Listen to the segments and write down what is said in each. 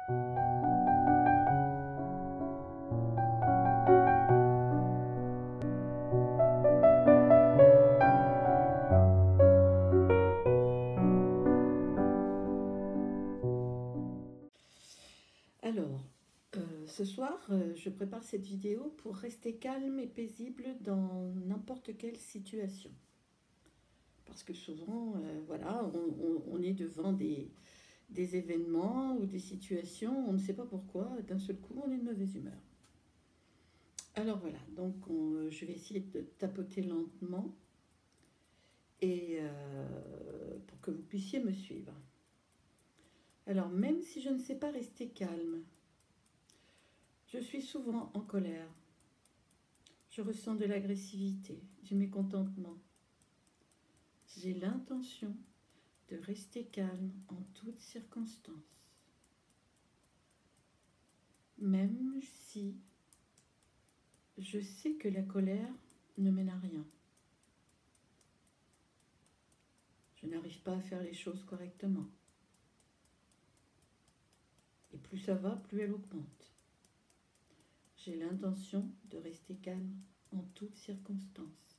Alors, ce soir, je prépare cette vidéo pour rester calme et paisible dans n'importe quelle situation. Parce que souvent, voilà, on est devant des événements ou des situations, on ne sait pas pourquoi, d'un seul coup, on est de mauvaise humeur. Alors voilà, donc je vais essayer de tapoter lentement et pour que vous puissiez me suivre. Alors, même si je ne sais pas rester calme, je suis souvent en colère. Je ressens de l'agressivité, du mécontentement. J'ai l'intention de rester calme en toutes circonstances. Même si je sais que la colère ne mène à rien. Je n'arrive pas à faire les choses correctement. Et plus ça va, plus elle augmente. J'ai l'intention de rester calme en toutes circonstances.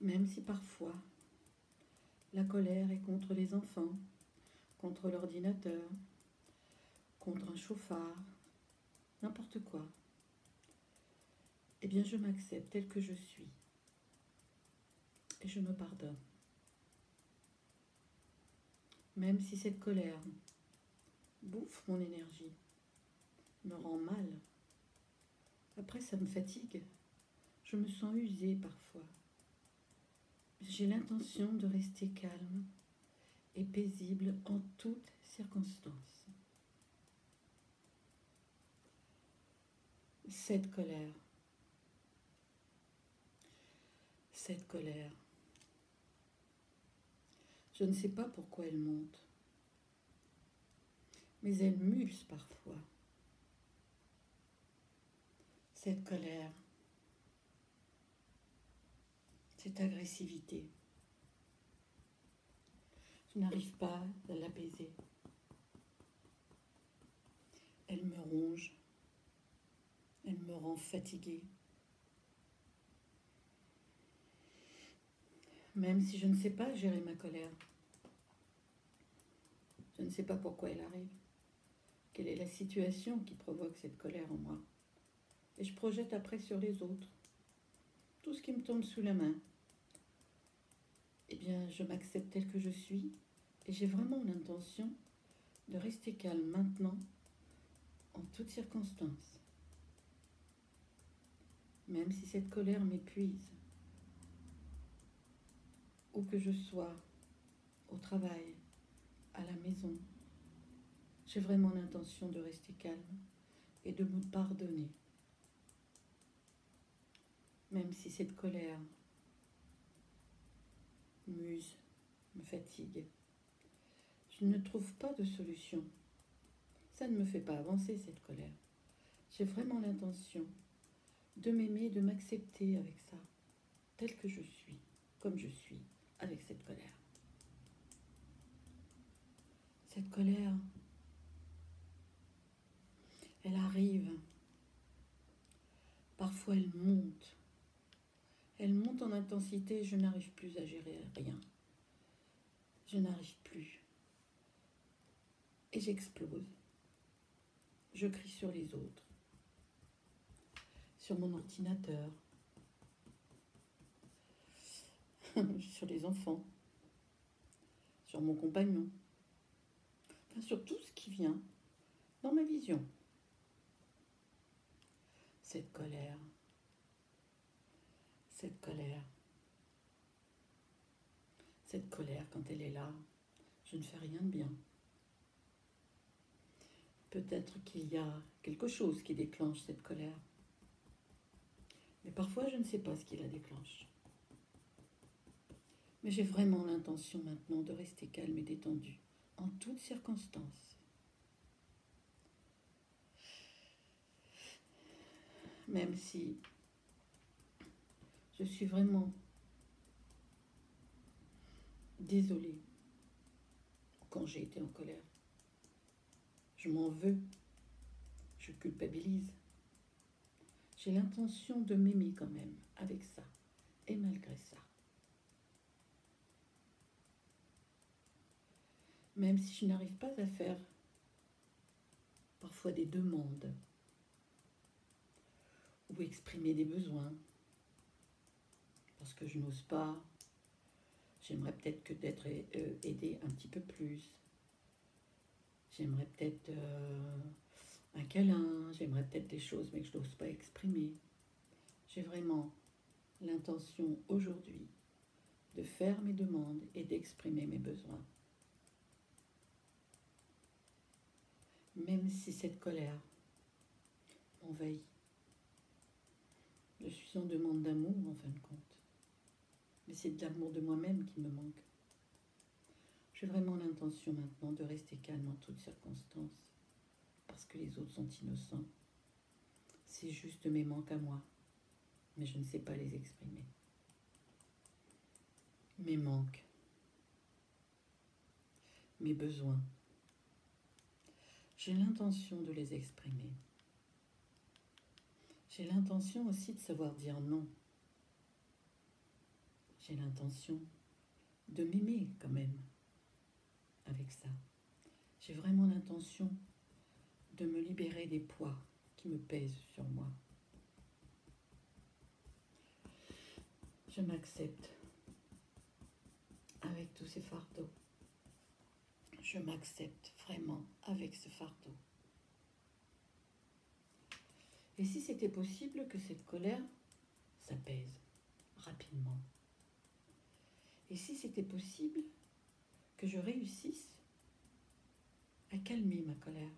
Même si parfois la colère est contre les enfants, contre l'ordinateur, contre un chauffard, n'importe quoi. Eh bien, je m'accepte tel que je suis et je me pardonne. Même si cette colère bouffe mon énergie, me rend mal, après ça me fatigue, je me sens usée parfois. J'ai l'intention de rester calme et paisible en toutes circonstances. Cette colère, je ne sais pas pourquoi elle monte, mais elle muse parfois. Cette colère, cette agressivité, je n'arrive pas à l'apaiser. Elle me ronge, elle me rend fatiguée. Même si je ne sais pas gérer ma colère, je ne sais pas pourquoi elle arrive, quelle est la situation qui provoque cette colère en moi. Et je projette après sur les autres, tout ce qui me tombe sous la main. Eh bien, je m'accepte tel que je suis et j'ai vraiment l'intention de rester calme maintenant, en toutes circonstances. Même si cette colère m'épuise, où que je sois, au travail, à la maison, j'ai vraiment l'intention de rester calme et de me pardonner. Même si cette colère m'use, me fatigue, je ne trouve pas de solution. Ça ne me fait pas avancer cette colère. J'ai vraiment l'intention de m'aimer, de m'accepter avec ça, tel que je suis, comme je suis, avec cette colère. Cette colère, elle arrive, parfois elle monte. Elle monte en intensité, je n'arrive plus à gérer rien. Je n'arrive plus. Et j'explose. Je crie sur les autres, sur mon ordinateur, sur les enfants, sur mon compagnon, enfin sur tout ce qui vient dans ma vision. Cette colère, cette colère, cette colère, quand elle est là, je ne fais rien de bien. Peut-être qu'il y a quelque chose qui déclenche cette colère. Mais parfois, je ne sais pas ce qui la déclenche. Mais j'ai vraiment l'intention maintenant de rester calme et détendue, en toutes circonstances. Même si je suis vraiment désolée quand j'ai été en colère. Je m'en veux. Je culpabilise. J'ai l'intention de m'aimer quand même avec ça. Et malgré ça. Même si je n'arrive pas à faire parfois des demandes ou exprimer des besoins parce que je n'ose pas. J'aimerais peut-être que d'être aidée un petit peu plus. J'aimerais peut-être un câlin. J'aimerais peut-être des choses mais que je n'ose pas exprimer. J'ai vraiment l'intention aujourd'hui de faire mes demandes et d'exprimer mes besoins. Même si cette colère m'envahit. Je suis en demande d'amour en fin de compte. Mais c'est de l'amour de moi-même qui me manque. J'ai vraiment l'intention maintenant de rester calme en toutes circonstances. Parce que les autres sont innocents. C'est juste mes manques à moi. Mais je ne sais pas les exprimer. Mes manques. Mes besoins. J'ai l'intention de les exprimer. J'ai l'intention aussi de savoir dire non. J'ai l'intention de m'aimer quand même avec ça. J'ai vraiment l'intention de me libérer des poids qui me pèsent sur moi. Je m'accepte avec tous ces fardeaux. Je m'accepte vraiment avec ce fardeau. Et si c'était possible que cette colère s'apaise rapidement? Et si c'était possible que je réussisse à calmer ma colère,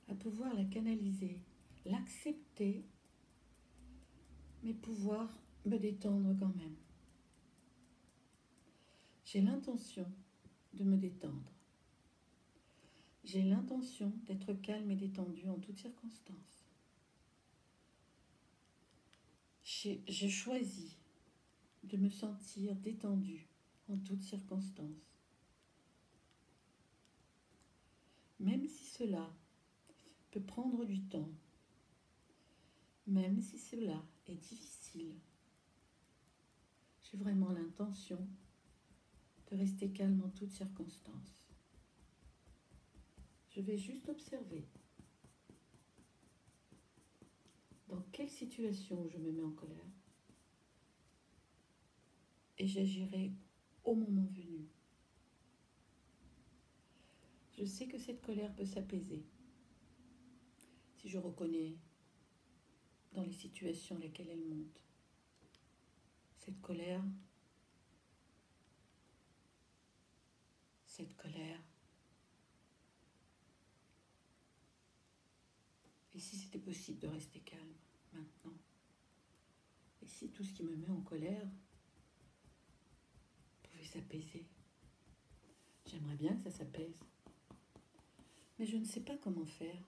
à pouvoir la canaliser, l'accepter, mais pouvoir me détendre quand même. J'ai l'intention de me détendre. J'ai l'intention d'être calme et détendue en toutes circonstances. J'ai choisi de me sentir détendue en toutes circonstances. Même si cela peut prendre du temps, même si cela est difficile, j'ai vraiment l'intention de rester calme en toutes circonstances. Je vais juste observer dans quelle situation je me mets en colère et j'agirai au moment venu. Je sais que cette colère peut s'apaiser si je reconnais dans les situations dans lesquelles elle monte. Cette colère, et si c'était possible de rester calme maintenant? Et si tout ce qui me met en colère pouvait s'apaiser? J'aimerais bien que ça s'apaise. Mais je ne sais pas comment faire.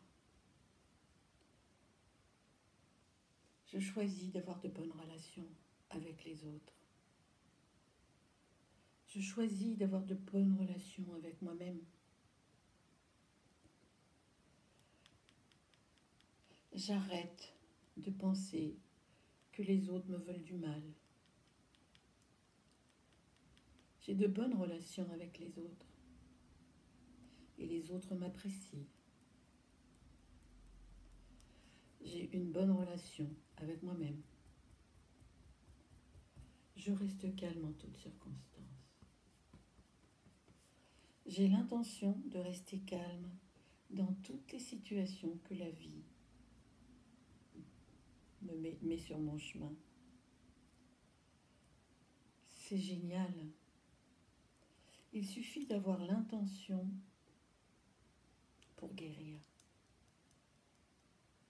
Je choisis d'avoir de bonnes relations avec les autres. Je choisis d'avoir de bonnes relations avec moi-même. J'arrête de penser que les autres me veulent du mal. J'ai de bonnes relations avec les autres. Et les autres m'apprécient. J'ai une bonne relation avec moi-même. Je reste calme en toutes circonstances. J'ai l'intention de rester calme dans toutes les situations que la vie me met sur mon chemin. C'est génial. Il suffit d'avoir l'intention pour guérir.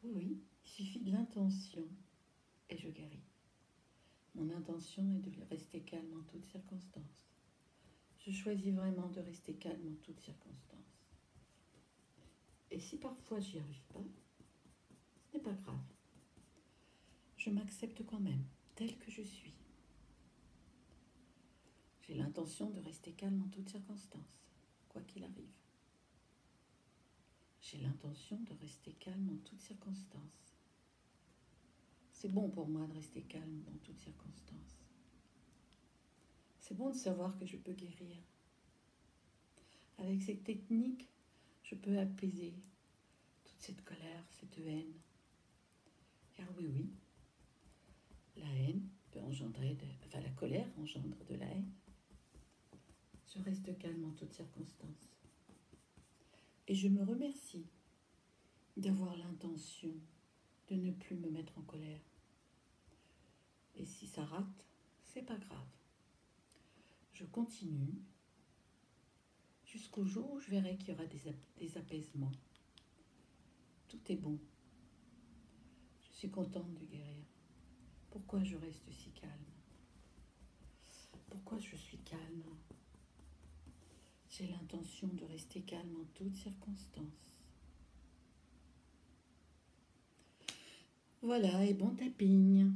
Oui, il suffit de l'intention et je guéris. Mon intention est de rester calme en toutes circonstances. Je choisis vraiment de rester calme en toutes circonstances. Et si parfois j'y arrive pas, ce n'est pas grave. Je m'accepte quand même, telle que je suis. J'ai l'intention de rester calme en toutes circonstances, quoi qu'il arrive. J'ai l'intention de rester calme en toutes circonstances. C'est bon pour moi de rester calme dans toutes circonstances. C'est bon de savoir que je peux guérir. Avec cette technique, je peux apaiser toute cette colère, cette haine. Car oui, la haine peut engendrer, la colère engendre de la haine. Je reste calme en toutes circonstances. Et je me remercie d'avoir l'intention de ne plus me mettre en colère. Et si ça rate, c'est pas grave. Je continue jusqu'au jour où je verrai qu'il y aura des apaisements. Tout est bon. Je suis contente de guérir. Pourquoi je reste si calme? Pourquoi je suis calme? J'ai l'intention de rester calme en toutes circonstances. Voilà, et bon tapping.